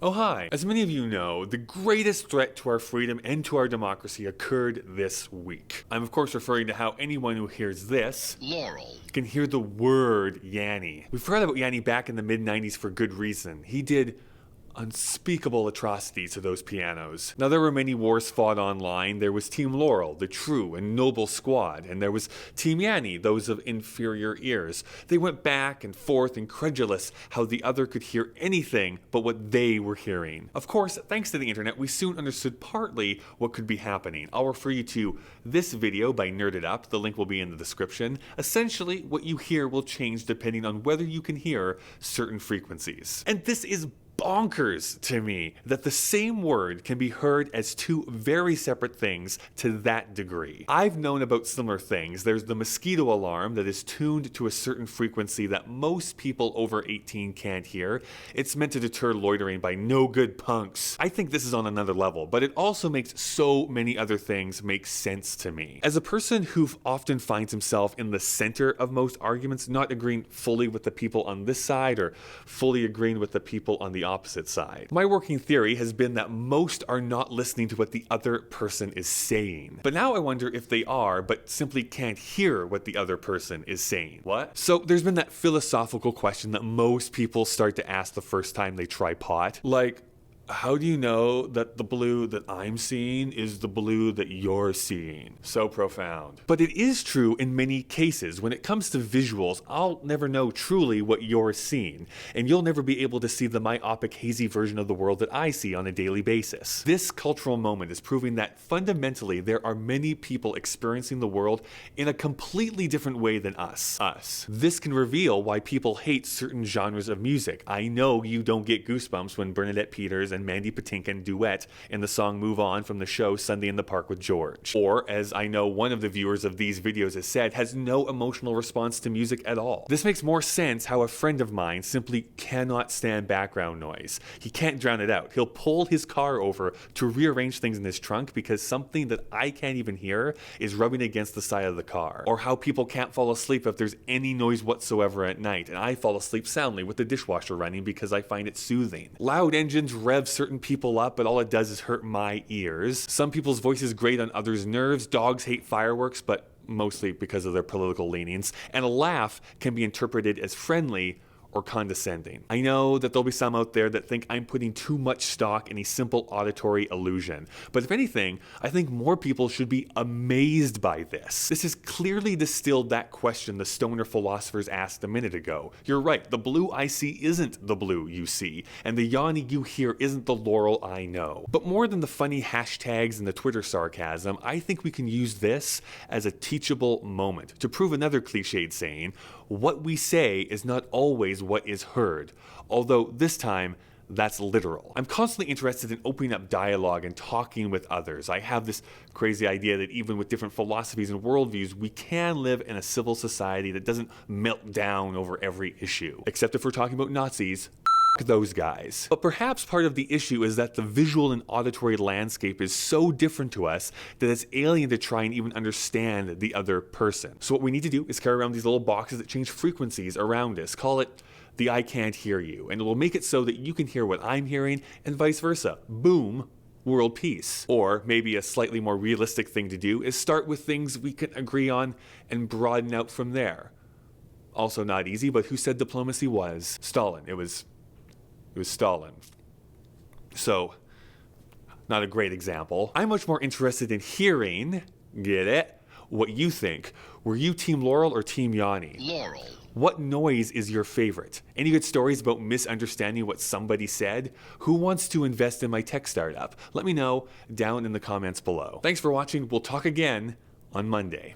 Oh hi! As many of you know, the greatest threat to our freedom and to our democracy occurred this week. I'm of course referring to how anyone who hears this, Laurel, can hear the word Yanny. We've heard about Yanny back in the mid-90s for good reason. He did unspeakable atrocities to those pianos. Now there were many wars fought online. There was Team Laurel, the true and noble squad, and there was Team Yanny, those of inferior ears. They went back and forth, incredulous how the other could hear anything but what they were hearing. Of course, thanks to the internet, we soon understood partly what could be happening. I'll refer you to this video by Nerded Up. The link will be in the description. Essentially, what you hear will change depending on whether you can hear certain frequencies. And this is bonkers to me that the same word can be heard as two very separate things to that degree. I've known about similar things. There's the mosquito alarm that is tuned to a certain frequency that most people over 18 can't hear. It's meant to deter loitering by no good punks. I think this is on another level, but it also makes so many other things make sense to me. As a person who often finds himself in the center of most arguments, not agreeing fully with the people on this side or fully agreeing with the people on the opposite side. My working theory has been that most are not listening to what the other person is saying. But now I wonder if they are, but simply can't hear what the other person is saying. What? So there's been that philosophical question that most people start to ask the first time they try pot. Like, how do you know that the blue that I'm seeing is the blue that you're seeing? So profound. But it is true in many cases. When it comes to visuals, I'll never know truly what you're seeing, and you'll never be able to see the myopic, hazy version of the world that I see on a daily basis. This cultural moment is proving that fundamentally there are many people experiencing the world in a completely different way than us. This can reveal why people hate certain genres of music. I know you don't get goosebumps when Bernadette Peters and Mandy Patinkin duet in the song Move On from the show Sunday in the Park with George. Or, as I know one of the viewers of these videos has said, has no emotional response to music at all. This makes more sense how a friend of mine simply cannot stand background noise. He can't drown it out. He'll pull his car over to rearrange things in his trunk because something that I can't even hear is rubbing against the side of the car. Or how people can't fall asleep if there's any noise whatsoever at night, and I fall asleep soundly with the dishwasher running because I find it soothing. Loud engines rev certain people up, but all it does is hurt my ears. Some people's voices grate on others' nerves. Dogs hate fireworks, but mostly because of their political leanings. And a laugh can be interpreted as friendly or condescending. I know that there'll be some out there that think I'm putting too much stock in a simple auditory illusion. But if anything, I think more people should be amazed by this. This has clearly distilled that question the stoner philosophers asked a minute ago. You're right, the blue I see isn't the blue you see, and the Yanni you hear isn't the Laurel I know. But more than the funny hashtags and the Twitter sarcasm, I think we can use this as a teachable moment to prove another cliched saying, what we say is not always what is heard, although this time that's literal. I'm constantly interested in opening up dialogue and talking with others. I have this crazy idea that even with different philosophies and worldviews, we can live in a civil society that doesn't melt down over every issue. Except if we're talking about Nazis. Those guys. But perhaps part of the issue is that the visual and auditory landscape is so different to us that it's alien to try and even understand the other person. So what we need to do is carry around these little boxes that change frequencies around us. Call it the I can't hear you, and it will make it so that you can hear what I'm hearing and vice versa. Boom. World peace. Or maybe a slightly more realistic thing to do is start with things we can agree on and broaden out from there. Also not easy, but who said diplomacy was? Stalin. It was Stalin. So, not a great example. I'm much more interested in hearing, get it, what you think. Were you Team Laurel or Team Yanni? Laurel. What noise is your favorite? Any good stories about misunderstanding what somebody said? Who wants to invest in my tech startup? Let me know down in the comments below. Thanks for watching. We'll talk again on Monday.